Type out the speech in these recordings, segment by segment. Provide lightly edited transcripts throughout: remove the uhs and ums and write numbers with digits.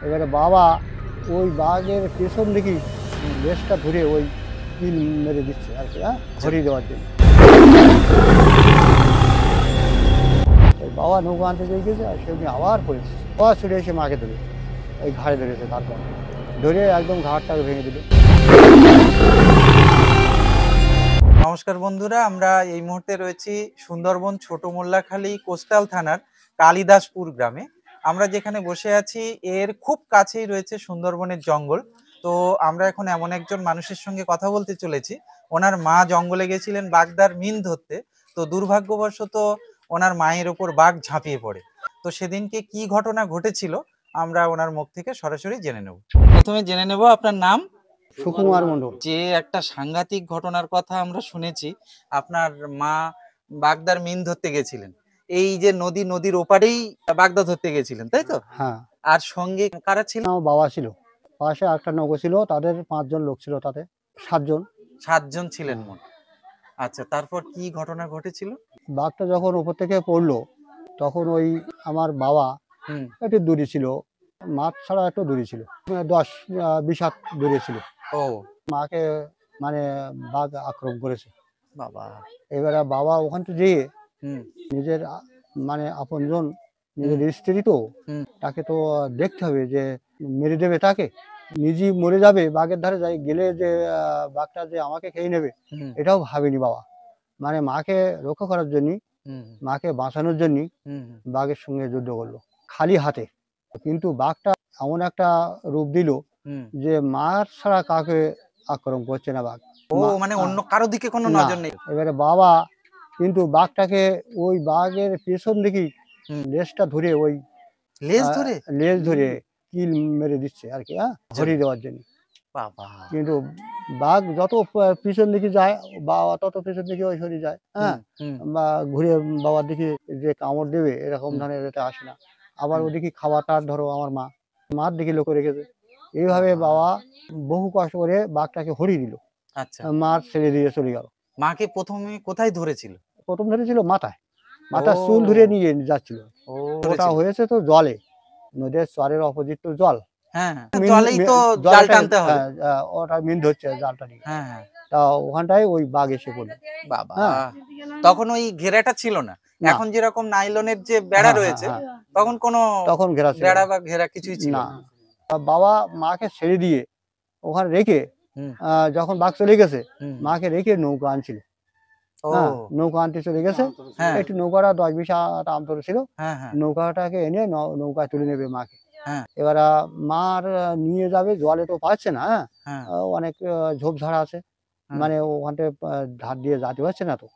এবারে বাবা ওই বাঘের পেছন দিকে লেজটা ধরে ওই কিল মেরে দিচ্ছে আর কি, ধরিয়ে দেওয়ার জন্য। ওই বাবা নৌকা আনতে চলে গেছে আর সেমনি আবার পড়েছে, আবার ছুটে এসে মাকে ধরে ওই ঘাড়ে ধরেছে, তারপর ধরে একদম ঘাড়টাকে ভেঙে দিল। নমস্কার বন্ধুরা, আমরা এই মুহূর্তে রয়েছি সুন্দরবন ছোট মোল্লাখালী কোস্টাল থানার কালিদাসপুর গ্রামে। আমরা যেখানে বসে আছি এর খুব কাছেই রয়েছে সুন্দরবনের জঙ্গল। তো আমরা এখন এমন একজন মানুষের সঙ্গে কথা বলতে চলেছি। ওনার মা জঙ্গলে গেছিলেন বাগদার মিন ধরতে, তো দুর্ভাগ্যবশত ওনার মায়ের ওপর বাঘ ঝাঁপিয়ে পড়ে। তো সেদিনকে কি ঘটনা ঘটেছিল আমরা ওনার মুখ থেকে সরাসরি জেনে নেব। প্রথমে জেনে নেব আপনার নাম। সুকুমার মণ্ডল। যে একটা সাংঘাতিক ঘটনার কথা আমরা শুনেছি, আপনার মা বাগদার মিন ধরতে গেছিলেন, এই যে নদীর ওপারেই বাগদা ধরতে গেছিলেন, তাই তো? হ্যাঁ, আর সঙ্গে কারা ছিল? আমার বাবা ছিল, পাশে একটা নৌকো ছিল, তাদের 5 জন লোক ছিল, তাতে 7 জন। 7 জন ছিলেন মোট। আচ্ছা, তারপর কি ঘটনা ঘটেছিল? বাঘটা যখন উপর থেকে পড়লো তখন ওই আমার বাবা একটু দূরে ছিল, মাঠ ছাড়া একটু দূরে ছিল, 10-20 হাত দূরে ছিল। ও মাকে মানে বাঘ আক্রমণ করেছে। বাবা। এবারে বাবা ওখান থেকে যেয়ে হুম নিজের মানে আপনজন, নিজের স্ত্রী তো, হুম তাকে তো দেখতে হবে যে মেরে দেবে তাকে, নিজেই মরে যাবে বাঘের ধারে যাই গেলে, যে বাঘটা যে আমাকে খেয়ে নেবে হুম এটাও ভাবেনি বাবা। মানে মাকে রক্ষা করার জন্য, হুম মাকে বাঁচানোর জন্য হুম বাঘের সঙ্গে যুদ্ধ করলো খালি হাতে। কিন্তু বাঘটা এমন একটা রূপ দিল হুম। যে মার ছাড়া কাকে আক্রমণ করছে না বাঘ। ও মানে অন্য কারো দিকে কোনো না, নজর নেই। এবারে বাবা কিন্তু বাঘটাকে ওই বাঘের পেছন দিকে হুম। লেজটা ধরে ওই লেজ ধরে? লেজ ধরে কিল মেরে দিচ্ছে আর কি, ধরিয়ে দেওয়ার জন্য। বাবা। কিন্তু বাঘ যত পিছন দিকে যায় বাবা তত পিছন দিকে ওই সরে যায়, হুম হুম বা ঘুরে বাবার দিকে যে কামড় দেবে এরকম হুম ধরনের এটা আসে না। আবার হুম। ওদিকে খাবারটা ধরো আমার মার দিকে লক্ষ্য রেখেছে। এইভাবে বাবা বহু কষ্ট করে বাঘটাকে হরিয়ে দিল, আচ্ছা, মার ছেড়ে দিয়ে চলে গেল। মাকে প্রথমে কোথায় ধরেছিল? প্রথম ধরেছিল মাথায়, মাথার চুল ধরে ও নিয়ে যাচ্ছিল। ও ওটা ধরেছিল। হয়েছে তো জলে, নদীর চরের অপোজিট তো জল। হ্যাঁ, হ্যাঁ। মিন জলেই তো জাল জলটা, টানতে হবে। ওটা মিন ধরছে জালটা নিয়ে। হ্যাঁ, হ্যাঁ। তা ওখানটায় ওই বাঘ এসে পড়লো। বাবা! হ্যাঁ, তখন ওই ঘেরাটা ছিল না। না, এখন যেরকম নাইলনের যে বেড়া হ্যাঁ, হ্যাঁ, রয়েছে, হ্যাঁ, তখন কোনো তখন ঘেরা ছিল বেড়া না। বা ঘেরা কিছুই ছিল না, না। বাবা মাকে ছেড়ে দিয়ে ওখানে রেখে, হুম, যখন বাঘ চলে গেছে হুম। মাকে রেখে নৌকা আনছিল। হ্যাঁ, ও! নৌকা আনতে চলে গেছে। হ্যাঁ, একটু নৌকাটা 10-20 হাত আমতল ছিল। হ্যাঁ, হ্যাঁ, নৌকাটাকে এনে নৌকায় তুলে নেবে মাকে। হ্যাঁ, এবার মার নিয়ে যাবে, জলে তো পাচ্ছে না, হ্যাঁ, অনেক ঝোপঝাড় আছে, হ্যাঁ। মানে ওখানটা ধার দিয়ে যেতে পারছে না তো,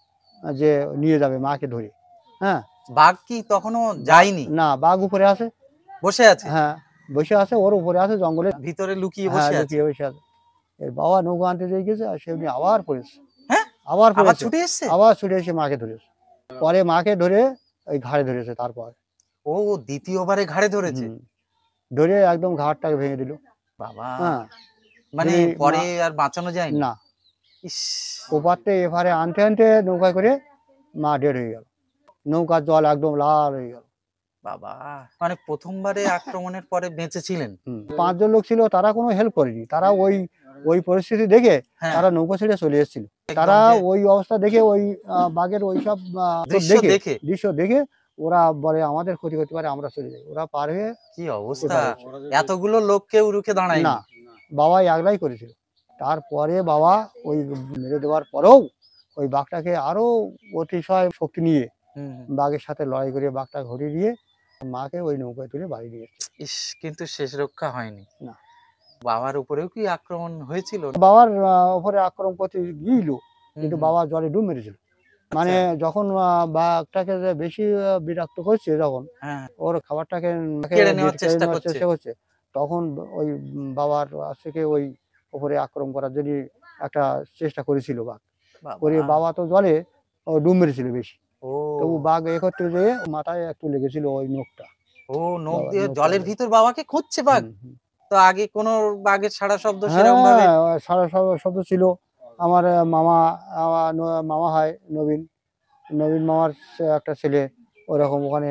যে নিয়ে যাবে মাকে ধরে। হ্যাঁ, বাঘ কি তখনো বাঘ, যায়নি? না, বাঘ উপরে আছে। বসে আছে? হ্যাঁ, বসে আছে, ওর উপরে আছে জঙ্গলে। ভিতরে লুকিয়ে হ্যাঁ, বসে আছে? লুকিয়ে বসে আছে। এর বাবা নৌকা আনতে চলে গেছে আর সেমনি আবার পড়েছে, হ্যাঁ? আবার আবার পড়েছে, ছুটে এসছে? আবার ছুটে এসে মাকে ধরেছে। পরে মাকে ধরে ওই ঘাড়ে ধরেছে তারপর। ও দ্বিতীয়বারে ঘাড়ে ধরেছে? হুম, ধরে একদম ঘাড়টাকে ভেঙে দিল। বাবা! হ্যাঁ, মানে যদি পরে আর বাঁচানো যায়নি? না, ইস! ওপারতে এপারে আনতে আনতে নৌকায় করে মা ডেড হয়ে গেল। নৌকার জল একদম লাল হয়ে গেল। বাবা! মানে ১ম বারে আক্রমণের পরে বেঁচেছিলেন? 5 জন লোক ছিল, তারা কোনো হেল্প করেনি। তারা ওই ওই পরিস্থিতি দেখে হ্যাঁ, তারা নৌকা ছেড়ে চলে এসেছিল। একদম তারা যে ওই অবস্থা দেখে, ওই বাঘের ওইসব দৃশ্য দেখে ওরা বলে আমাদের ক্ষতি করতে পারে, আমরা চলে যাই। ওরা পার হয়ে কি অবস্থা! এপারে এসে। এতগুলো লোক কেউ রুখে দাঁড়ায়নি? না, বাবা একলাই করেছিল। তারপরে বাবা ওই মেরে দেওয়ার পরেও ওই বাঘটাকে আরো অতিশয় শক্তি নিয়ে হুম, হুম। বাঘের সাথে লড়াই করে বাঘটা ঘুরিয়ে দিয়ে মাকে ওই নৌকায় তুলে বাড়ি নিয়ে এসেছে। ইস! কিন্তু শেষ রক্ষা হয়নি। না, বাবার উপরেও কি আক্রমণ হয়েছিল? বাবার উপরে আক্রমণ করতে গিয়েছিল, হুম, কিন্তু হুম। বাবা জলে ডুব মেরেছিল। মানে আচ্ছা। যখন বাঘটাকে যে বেশি বিরক্ত করছে, যখন হ্যাঁ, ওর খাবারটাকে কেড়ে নেওয়ার কেড়ে চেষ্টা নেওয়ার করছে। চেষ্টা করছে, তখন ওই বাবার থেকে ওই উপরে আক্রমণ করার জন্য একটা চেষ্টা করেছিল বাঘ। করে বাবা! বাবা তো জলে ডুব মেরেছিল বেশি। তবু ও! বাঘ একত্রে যেয়ে মাথায় একটু লেগেছিল ওই নখটা। ও নখ বাবার দিয়ে নখটা জলের লেগেছে। ভিতর বাবাকে খুঁজছে বাঘ? হুম, হুম। তো আগে কোনো বাঘের সাড়া শব্দ সেরকম ভাবে? হ্যাঁ, সারা শব্দ ছিল। আমার মামা, আমার মামা হয় নবীন। নবীন মামার একটা ছেলে ওরকম ওখানে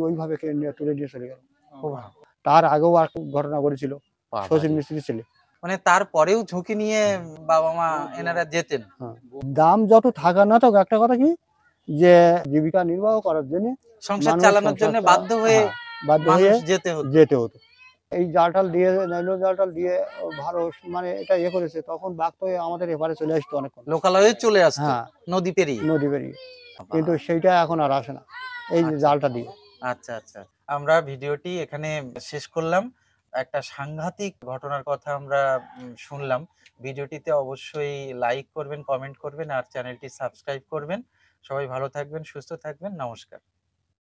ওইভাবে তুলে নিয়ে চলে গেল। ও বাবা! তার আগেও আর ঘটনা ঘটেছিল, বাবারে। শচীন মিস্ত্রির ছেলে। মানে তারপরেও ঝুঁকি নিয়ে বাবা মা এনারা যেতেন। হ্যাঁ। দাম যত থাকা না থাক, একটা কথা কি, যে জীবিকা নির্বাহ করার জন্য সংসার মানুষ চালানোর জন্য বাধ্য হয়ে বাধ্য মানুষ হয়ে যেতে হতো। যেতে হতো। এই জালটাল দিয়ে, নাইলন জালটাল দিয়ে ভালো মানে এটা করেছে, তখন বাঘ তো আমাদের এপারে চলে আসতো অনেকক্ষণ। লোকালয়ে চলে আসতো হ্যাঁ, নদী পেরিয়ে। নদী পেরিয়ে। কিন্তু সেইটা এখন আর আসে না, এই যে আচ্ছা। জালটা দিয়ে। আচ্ছা আচ্ছা, আমরা ভিডিওটি এখানে শেষ করলাম। একটা সাংঘাতিক ঘটনার কথা আমরা শুনলাম। ভিডিওটিতে অবশ্যই লাইক করবেন, কমেন্ট করবেন আর চ্যানেলটি সাবস্ক্রাইব করবেন। সবাই ভালো থাকবেন, সুস্থ থাকবেন। নমস্কার।